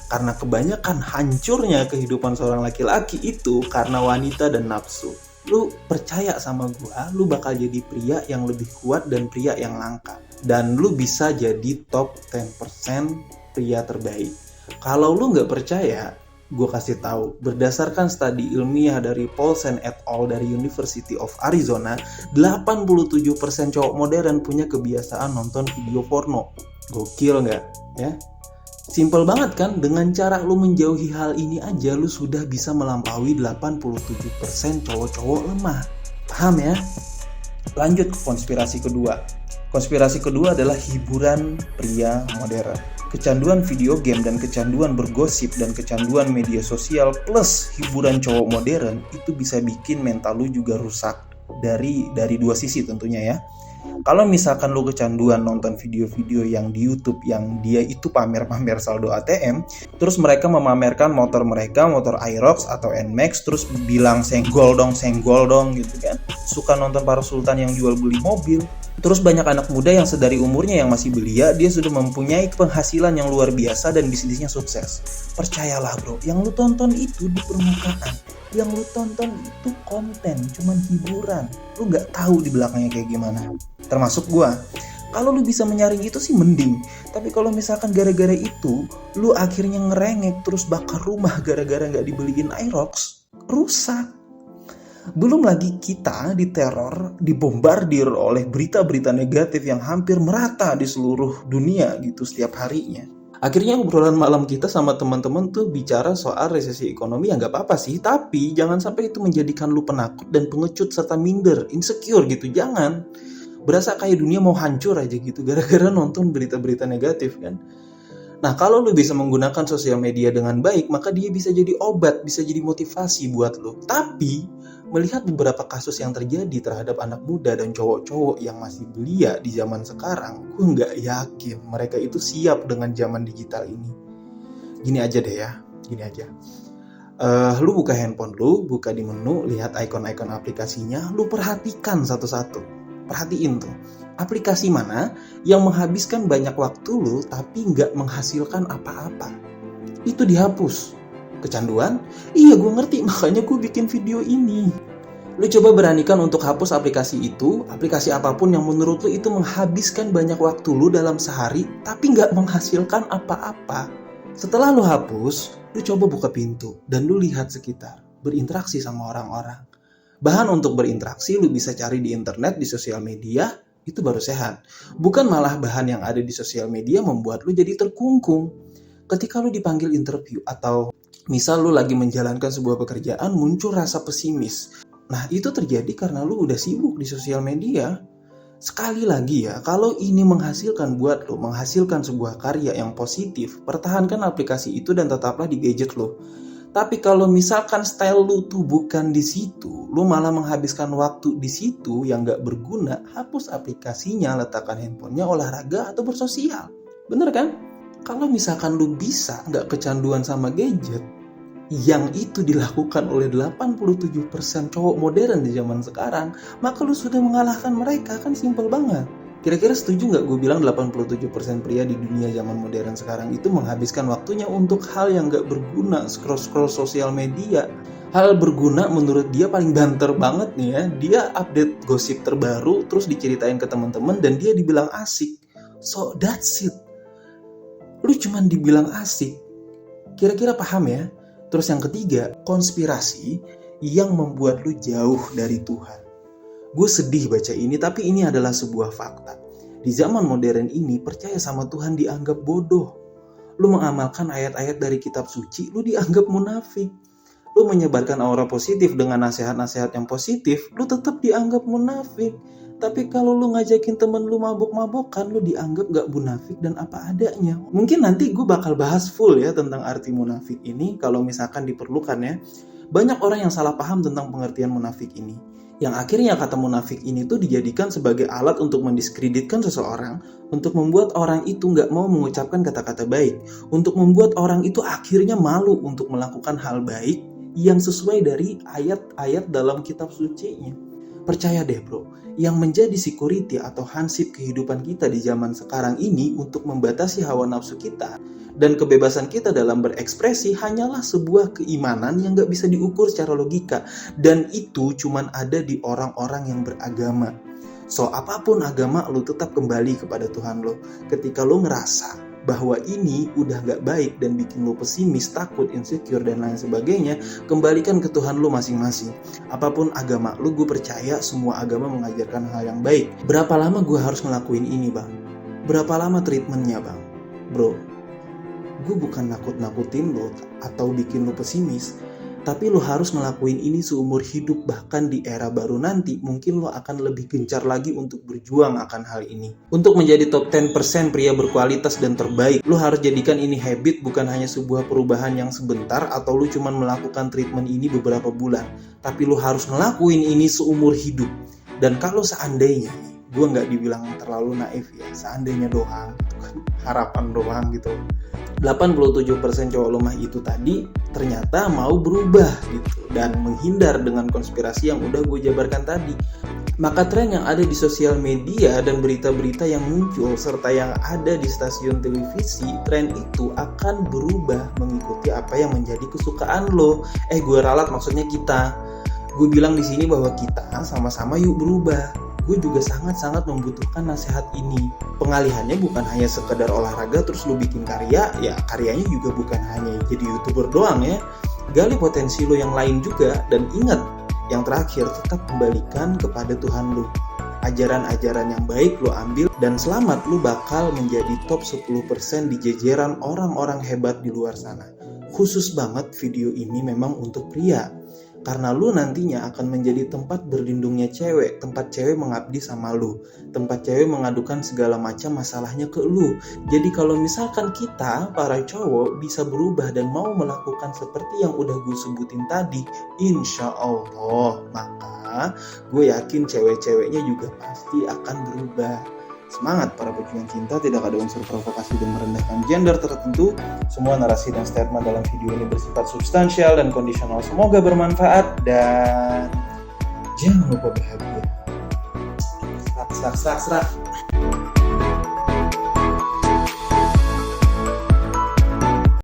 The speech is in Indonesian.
Karena kebanyakan hancurnya kehidupan seorang laki-laki itu karena wanita dan nafsu. Lu percaya sama gua, lu bakal jadi pria yang lebih kuat dan pria yang langka. Dan lu bisa jadi top 10% pria terbaik. Kalau lu nggak percaya, gue kasih tahu, berdasarkan studi ilmiah dari Paulsen et al. Dari University of Arizona, 87% cowok modern punya kebiasaan nonton video porno. Gokil nggak? Ya? Simple banget kan? Dengan cara lu menjauhi hal ini aja, lu sudah bisa melampaui 87% cowok-cowok lemah. Paham ya? Lanjut ke konspirasi kedua. Konspirasi kedua adalah hiburan pria modern. Kecanduan video game dan kecanduan bergosip dan kecanduan media sosial plus hiburan cowok modern itu bisa bikin mental lu juga rusak dari dua sisi tentunya ya. Kalau misalkan lu kecanduan nonton video-video yang di YouTube yang dia itu pamer-pamer saldo ATM, terus mereka memamerkan motor mereka, motor Aerox atau Nmax, terus bilang senggol dong gitu kan. Suka nonton para sultan yang jual beli mobil. Terus banyak anak muda yang sedari umurnya yang masih belia, dia sudah mempunyai penghasilan yang luar biasa dan bisnisnya sukses. Percayalah bro, yang lu tonton itu di permukaan. Yang lu tonton itu konten, cuman hiburan. Lu gak tahu di belakangnya kayak gimana. Termasuk gua. Kalau lu bisa menyaring itu sih mending. Tapi kalau misalkan gara-gara itu, lu akhirnya ngerengek terus bakar rumah gara-gara gak dibeliin Aerox, rusak. Belum lagi kita diteror, dibombardir oleh berita-berita negatif yang hampir merata di seluruh dunia gitu setiap harinya. Akhirnya obrolan malam kita sama teman-teman tuh bicara soal resesi ekonomi ya nggak apa-apa sih, tapi jangan sampai itu menjadikan lu penakut dan pengecut serta minder, insecure gitu, jangan. Berasa kayak dunia mau hancur aja gitu gara-gara nonton berita-berita negatif kan. Nah, kalau lu bisa menggunakan sosial media dengan baik, maka dia bisa jadi obat, bisa jadi motivasi buat lu. Tapi, melihat beberapa kasus yang terjadi terhadap anak muda dan cowok-cowok yang masih belia di zaman sekarang, gue nggak yakin mereka itu siap dengan zaman digital ini. Gini aja deh ya, gini aja. Lu buka handphone lu, buka di menu, lihat ikon-ikon aplikasinya, lu perhatikan satu-satu. Perhatiin tuh, aplikasi mana yang menghabiskan banyak waktu lu tapi nggak menghasilkan apa-apa. Itu dihapus. Kecanduan? Iya gue ngerti, makanya gue bikin video ini. Lu coba beranikan untuk hapus aplikasi itu, aplikasi apapun yang menurut lu itu menghabiskan banyak waktu lu dalam sehari tapi nggak menghasilkan apa-apa. Setelah lu hapus, lu coba buka pintu dan lu lihat sekitar, berinteraksi sama orang-orang. Bahan untuk berinteraksi lu bisa cari di internet, di sosial media, itu baru sehat. Bukan malah bahan yang ada di sosial media membuat lu jadi terkungkung. Ketika lu dipanggil interview atau misal lu lagi menjalankan sebuah pekerjaan, muncul rasa pesimis. Nah, itu terjadi karena lu udah sibuk di sosial media. Sekali lagi ya, kalau ini menghasilkan buat lu, menghasilkan sebuah karya yang positif, pertahankan aplikasi itu dan tetaplah di gadget lu. Tapi kalau misalkan style lu tuh bukan di situ, lu malah menghabiskan waktu di situ yang gak berguna, hapus aplikasinya, letakkan handphonenya olahraga atau bersosial. Bener kan? Kalau misalkan lu bisa gak kecanduan sama gadget, yang itu dilakukan oleh 87% cowok modern di zaman sekarang, maka lu sudah mengalahkan mereka, kan simple banget. Kira-kira setuju nggak gue bilang 87% pria di dunia zaman modern sekarang itu menghabiskan waktunya untuk hal yang nggak berguna, scroll-scroll sosial media. Hal berguna menurut dia paling banter banget nih ya, dia update gosip terbaru terus diceritain ke teman-teman dan dia dibilang asik. So that's it. Lu cuman dibilang asik. Kira-kira paham ya? Terus yang ketiga, konspirasi yang membuat lu jauh dari Tuhan. Gue sedih baca ini, tapi ini adalah sebuah fakta. Di zaman modern ini, percaya sama Tuhan dianggap bodoh. Lu mengamalkan ayat-ayat dari kitab suci, lu dianggap munafik. Lu menyebarkan aura positif dengan nasihat-nasihat yang positif, lu tetap dianggap munafik. Tapi kalau lu ngajakin temen lu mabok-mabokan, lu dianggap gak munafik dan apa adanya. Mungkin nanti gue bakal bahas full ya tentang arti munafik ini, kalau misalkan diperlukan ya. Banyak orang yang salah paham tentang pengertian munafik ini. Yang akhirnya kata munafik ini tuh dijadikan sebagai alat untuk mendiskreditkan seseorang, untuk membuat orang itu gak mau mengucapkan kata-kata baik, untuk membuat orang itu akhirnya malu untuk melakukan hal baik yang sesuai dari ayat-ayat dalam kitab sucinya. Percaya deh bro, yang menjadi security atau hansip kehidupan kita di zaman sekarang ini untuk membatasi hawa nafsu kita dan kebebasan kita dalam berekspresi hanyalah sebuah keimanan yang gak bisa diukur secara logika. Dan itu cuman ada di orang-orang yang beragama. So, apapun agama, lo tetap kembali kepada Tuhan lo. Ketika lo ngerasa bahwa ini udah gak baik dan bikin lo pesimis, takut, insecure, dan lain sebagainya, kembalikan ke Tuhan lo masing-masing. Apapun agama lo, gue percaya semua agama mengajarkan hal yang baik. Berapa lama gue harus ngelakuin ini bang? Berapa lama treatmentnya bang? Bro, gue bukan nakut-nakutin lo atau bikin lo pesimis, tapi lo harus ngelakuin ini seumur hidup. Bahkan di era baru nanti mungkin lo akan lebih gencar lagi untuk berjuang akan hal ini. Untuk menjadi top 10% pria berkualitas dan terbaik, lo harus jadikan ini habit, bukan hanya sebuah perubahan yang sebentar atau lo cuma melakukan treatment ini beberapa bulan, tapi lo harus ngelakuin ini seumur hidup. Dan kalau seandainya, gue gak dibilang terlalu naif ya, seandainya doang, harapan doang gitu, 87% cowok lemah itu tadi ternyata mau berubah gitu dan menghindar dengan konspirasi yang udah gue jabarkan tadi, maka tren yang ada di sosial media dan berita-berita yang muncul serta yang ada di stasiun televisi, tren itu akan berubah mengikuti apa yang menjadi kesukaan lo. Gue ralat, maksudnya kita. Gue bilang di sini bahwa kita sama-sama yuk berubah. Gue juga sangat-sangat membutuhkan nasihat ini. Pengalihannya bukan hanya sekedar olahraga terus lu bikin karya, ya karyanya juga bukan hanya jadi YouTuber doang ya. Gali potensi lu yang lain juga, dan ingat, yang terakhir tetap kembalikan kepada Tuhan lu. Ajaran-ajaran yang baik lu ambil, dan selamat, lu bakal menjadi top 10% di jajaran orang-orang hebat di luar sana. Khusus banget video ini memang untuk pria. Karena lu nantinya akan menjadi tempat berlindungnya cewek, tempat cewek mengabdi sama lu, tempat cewek mengadukan segala macam masalahnya ke lu. Jadi kalau misalkan kita, para cowok, bisa berubah dan mau melakukan seperti yang udah gue sebutin tadi, insya Allah, maka gue yakin cewek-ceweknya juga pasti akan berubah. Semangat para pejuang cinta, tidak ada unsur provokasi dan merendahkan gender tertentu. Semua narasi dan statement dalam video ini bersifat substansial dan kondisional. Semoga bermanfaat dan jangan lupa bahagia. Serak.